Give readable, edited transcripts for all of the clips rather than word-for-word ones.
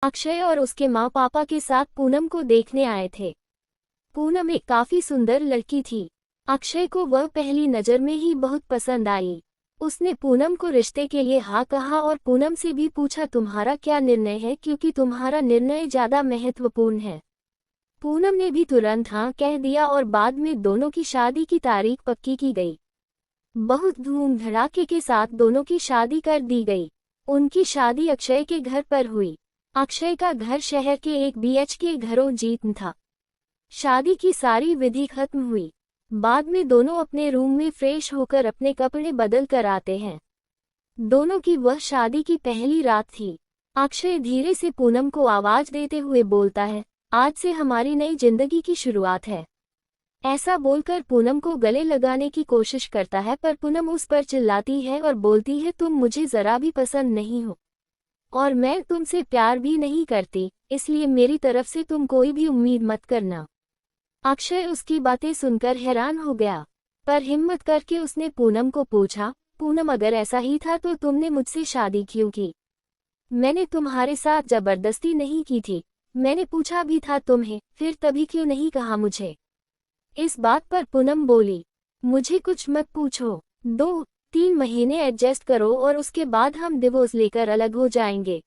अक्षय और उसके माँ पापा के साथ पूनम को देखने आए थे। पूनम एक काफी सुंदर लड़की थी। अक्षय को वह पहली नजर में ही बहुत पसंद आई। उसने पूनम को रिश्ते के लिए हाँ कहा और पूनम से भी पूछा तुम्हारा क्या निर्णय है, क्योंकि तुम्हारा निर्णय ज्यादा महत्वपूर्ण है। पूनम ने भी तुरंत हाँ कह दिया और बाद में दोनों की शादी की तारीख पक्की की गई। बहुत धूम धड़ाके के साथ दोनों की शादी कर दी गई। उनकी शादी अक्षय के घर पर हुई। अक्षय का घर शहर के एक BHK घरों जीत था। शादी की सारी विधि खत्म हुई। बाद में दोनों अपने रूम में फ्रेश होकर अपने कपड़े बदल कर आते हैं। दोनों की वह शादी की पहली रात थी। अक्षय धीरे से पूनम को आवाज देते हुए बोलता है, आज से हमारी नई जिंदगी की शुरुआत है। ऐसा बोलकर पूनम को गले लगाने की कोशिश करता है, पर पूनम उस पर चिल्लाती है और बोलती है तुम मुझे जरा भी पसंद नहीं हो और मैं तुमसे प्यार भी नहीं करती, इसलिए मेरी तरफ से तुम कोई भी उम्मीद मत करना। अक्षय उसकी बातें सुनकर हैरान हो गया, पर हिम्मत करके उसने पूनम को पूछा, पूनम अगर ऐसा ही था तो तुमने मुझसे शादी क्यों की? मैंने तुम्हारे साथ जबरदस्ती नहीं की थी, मैंने पूछा भी था तुम्हें, फिर तभी क्यों नहीं कहा मुझे? इस बात पर पूनम बोली, मुझे कुछ मत पूछो, 2-3 महीने एडजस्ट करो और उसके बाद हम डिवोर्स लेकर अलग हो जाएंगे।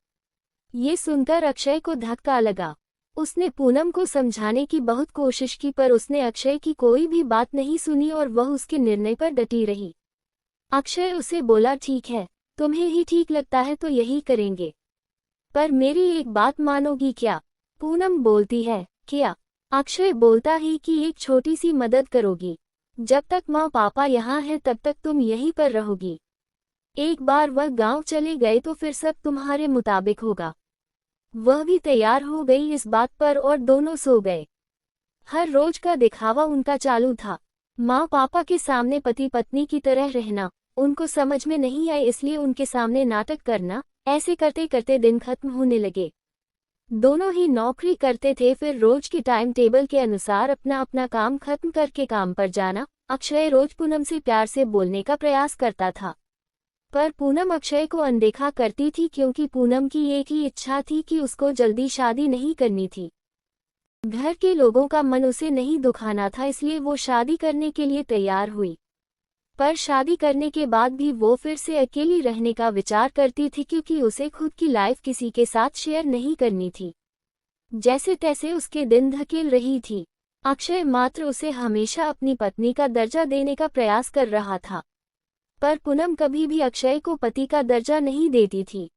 ये सुनकर अक्षय को धक्का लगा। उसने पूनम को समझाने की बहुत कोशिश की, पर उसने अक्षय की कोई भी बात नहीं सुनी और वह उसके निर्णय पर डटी रही। अक्षय उसे बोला, ठीक है, तुम्हें ही ठीक लगता है तो यही करेंगे, पर मेरी एक बात मानोगी क्या? पूनम बोलती है, क्या? अक्षय बोलता है कि एक छोटी सी मदद करोगी। जब तक माँ पापा यहाँ है तब तक तुम यहीं पर रहोगी। एक बार वह गांव चले गए तो फिर सब तुम्हारे मुताबिक होगा। वह भी तैयार हो गई इस बात पर और दोनों सो गए। हर रोज का दिखावा उनका चालू था। माँ पापा के सामने पति पत्नी की तरह रहना उनको समझ में नहीं आए, इसलिए उनके सामने नाटक करना। ऐसे करते करते दिन खत्म होने लगे। दोनों ही नौकरी करते थे, फिर रोज के टाइम टेबल के अनुसार अपना अपना काम खत्म करके काम पर जाना। अक्षय रोज पूनम से प्यार से बोलने का प्रयास करता था, पर पूनम अक्षय को अनदेखा करती थी, क्योंकि पूनम की एक ही इच्छा थी कि उसको जल्दी शादी नहीं करनी थी। घर के लोगों का मन उसे नहीं दुखाना था, इसलिए वो शादी करने के लिए तैयार हुई। पर शादी करने के बाद भी वो फिर से अकेली रहने का विचार करती थी, क्योंकि उसे खुद की लाइफ किसी के साथ शेयर नहीं करनी थी। जैसे तैसे उसके दिन धकेल रही थी। अक्षय मात्र उसे हमेशा अपनी पत्नी का दर्जा देने का प्रयास कर रहा था, पर पूनम कभी भी अक्षय को पति का दर्जा नहीं देती थी।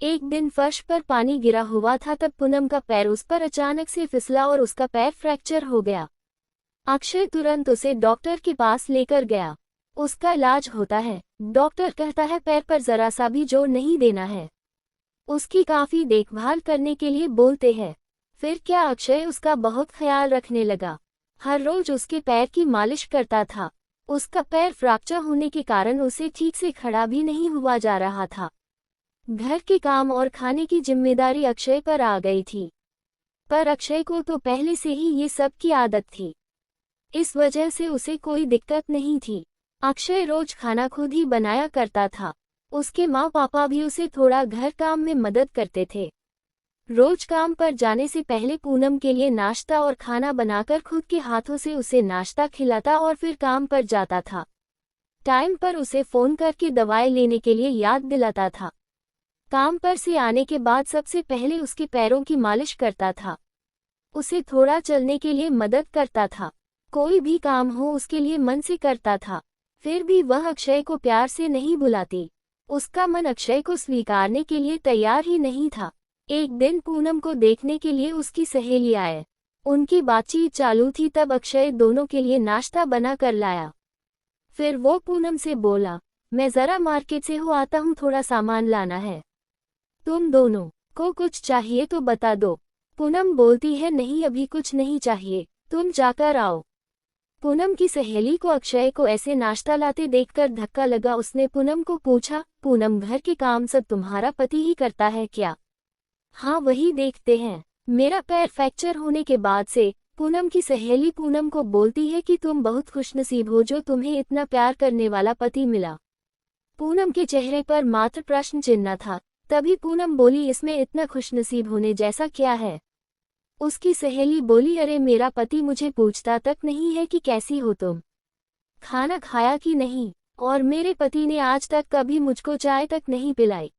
एक दिन फर्श पर पानी गिरा हुआ था, तब पूनम का पैर उस पर अचानक से फिसला और उसका पैर फ्रैक्चर हो गया। अक्षय तुरंत उसे डॉक्टर के पास लेकर गया। उसका इलाज होता है। डॉक्टर कहता है पैर पर जरा सा भी जोर नहीं देना है। उसकी काफी देखभाल करने के लिए बोलते हैं। फिर क्या, अक्षय उसका बहुत ख्याल रखने लगा। हर रोज उसके पैर की मालिश करता था। उसका पैर फ्रैक्चर होने के कारण उसे ठीक से खड़ा भी नहीं हुआ जा रहा था। घर के काम और खाने की जिम्मेदारी अक्षय पर आ गई थी, पर अक्षय को तो पहले से ही ये सब की आदत थी, इस वजह से उसे कोई दिक्कत नहीं थी। अक्षय रोज खाना खुद ही बनाया करता था। उसके माँ पापा भी उसे थोड़ा घर काम में मदद करते थे। रोज काम पर जाने से पहले पूनम के लिए नाश्ता और खाना बनाकर खुद के हाथों से उसे नाश्ता खिलाता और फिर काम पर जाता था। टाइम पर उसे फोन करके दवाई लेने के लिए याद दिलाता था। काम पर से आने के बाद सबसे पहले उसके पैरों की मालिश करता था। उसे थोड़ा चलने के लिए मदद करता था। कोई भी काम हो उसके लिए मन से करता था। फिर भी वह अक्षय को प्यार से नहीं बुलाती। उसका मन अक्षय को स्वीकारने के लिए तैयार ही नहीं था। एक दिन पूनम को देखने के लिए उसकी सहेली आए। उनकी बातचीत चालू थी, तब अक्षय दोनों के लिए नाश्ता बना कर लाया। फिर वो पूनम से बोला, मैं जरा मार्केट से हो आता हूँ, थोड़ा सामान लाना है। तुम दोनों को कुछ चाहिए तो बता दो। पूनम बोलती है, नहीं अभी कुछ नहीं चाहिए, तुम जाकर आओ। पूनम की सहेली को अक्षय को ऐसे नाश्ता लाते देखकर धक्का लगा। उसने पूनम को पूछा, पूनम घर के काम सब तुम्हारा पति ही करता है क्या? हाँ वही देखते हैं। मेरा पैर फ्रैक्चर होने के बाद से, पूनम की सहेली पूनम को बोलती है कि तुम बहुत खुशनसीब हो जो तुम्हें इतना प्यार करने वाला पति मिला। पूनम के चेहरे पर मात्र प्रश्न चिन्ह था, तभी पूनम बोली, इसमें इतना खुशनसीब होने जैसा क्या है। उसकी सहेली बोली, अरे मेरा पति मुझे पूछता तक नहीं है कि कैसी हो तुम, खाना खाया कि नहीं, और मेरे पति ने आज तक कभी मुझको चाय तक नहीं पिलाई।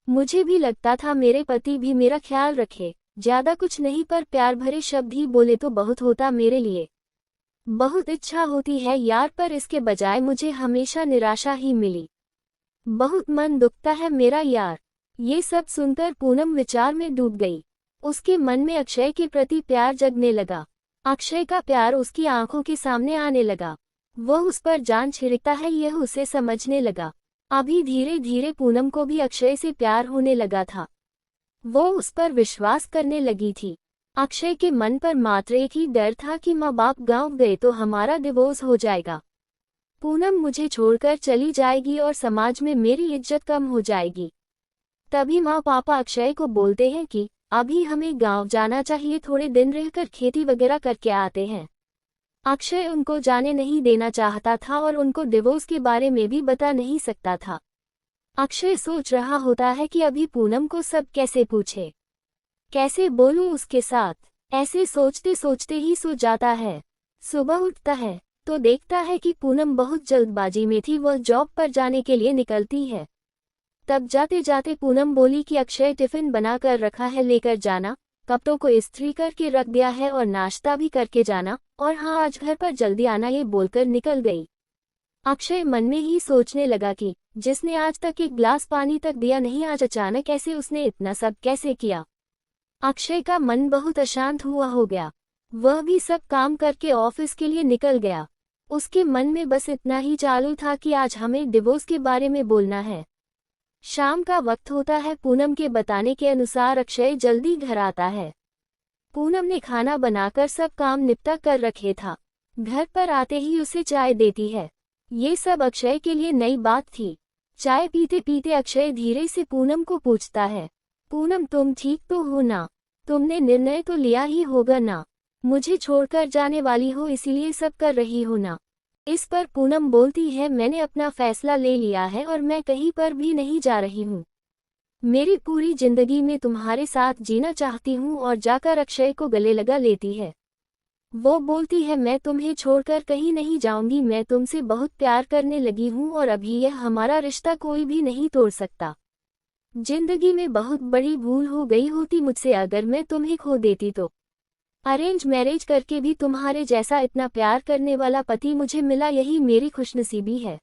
मुझे भी लगता था मेरे पति भी मेरा ख्याल रखे, ज्यादा कुछ नहीं, पर प्यार भरे शब्द ही बोले तो बहुत होता मेरे लिए। बहुत इच्छा होती है यार, पर इसके बजाय मुझे हमेशा निराशा ही मिली। बहुत मन दुखता है मेरा यार। ये सब सुनकर पूनम विचार में डूब गई। उसके मन में अक्षय के प्रति प्यार जगने लगा। अक्षय का प्यार उसकी आंखों के सामने आने लगा। वह उस पर जान छिड़कता है यह उसे समझने लगा। अभी धीरे धीरे पूनम को भी अक्षय से प्यार होने लगा था। वो उस पर विश्वास करने लगी थी। अक्षय के मन पर मात्र एक ही डर था कि माँ बाप गांव गए तो हमारा डिवोर्स हो जाएगा, पूनम मुझे छोड़कर चली जाएगी और समाज में मेरी इज्जत कम हो जाएगी। तभी माँ पापा अक्षय को बोलते हैं कि अभी हमें गांव जाना चाहिए, थोड़े दिन रहकर खेती वगैरह करके आते हैं। अक्षय उनको जाने नहीं देना चाहता था और उनको डिवोर्स के बारे में भी बता नहीं सकता था। अक्षय सोच रहा होता है कि अभी पूनम को सब कैसे पूछे, कैसे बोलूं उसके साथ। ऐसे सोचते सोचते ही सो जाता है। सुबह उठता है तो देखता है कि पूनम बहुत जल्दबाजी में थी, वह जॉब पर जाने के लिए निकलती है। तब जाते जाते पूनम बोली कि अक्षय टिफिन बना कर रखा है, लेकर जाना, कपड़ों को इस्त्री करके रख दिया है और नाश्ता भी करके जाना, और हाँ आज घर पर जल्दी आना, ये बोलकर निकल गई। अक्षय मन में ही सोचने लगा कि जिसने आज तक एक गिलास पानी तक दिया नहीं, आज अचानक ऐसे उसने इतना सब कैसे किया। अक्षय का मन बहुत अशांत हुआ हो गया। वह भी सब काम करके ऑफिस के लिए निकल गया। उसके मन में बस इतना ही चालू था कि आज हमें डिवोर्स के बारे में बोलना है। शाम का वक्त होता है। पूनम के बताने के अनुसार अक्षय जल्दी घर आता है। पूनम ने खाना बनाकर सब काम निपटा कर रखे था। घर पर आते ही उसे चाय देती है। ये सब अक्षय के लिए नई बात थी। चाय पीते पीते अक्षय धीरे से पूनम को पूछता है, पूनम तुम ठीक तो हो ना? तुमने निर्णय तो लिया ही होगा ना? मुझे छोड़कर जाने वाली हो इसीलिए सब कर रही हो ना? इस पर पूनम बोलती है, मैंने अपना फैसला ले लिया है और मैं कहीं पर भी नहीं जा रही हूँ। मेरी पूरी जिंदगी में तुम्हारे साथ जीना चाहती हूँ। और जाकर अक्षय को गले लगा लेती है। वो बोलती है, मैं तुम्हें छोड़कर कहीं नहीं जाऊंगी, मैं तुमसे बहुत प्यार करने लगी हूँ और अभी यह हमारा रिश्ता कोई भी नहीं तोड़ सकता। जिंदगी में बहुत बड़ी भूल हो गई होती मुझसे अगर मैं तुम्हें खो देती तो। अरेंज मैरिज करके भी तुम्हारे जैसा इतना प्यार करने वाला पति मुझे मिला, यही मेरी खुशनसीबी है।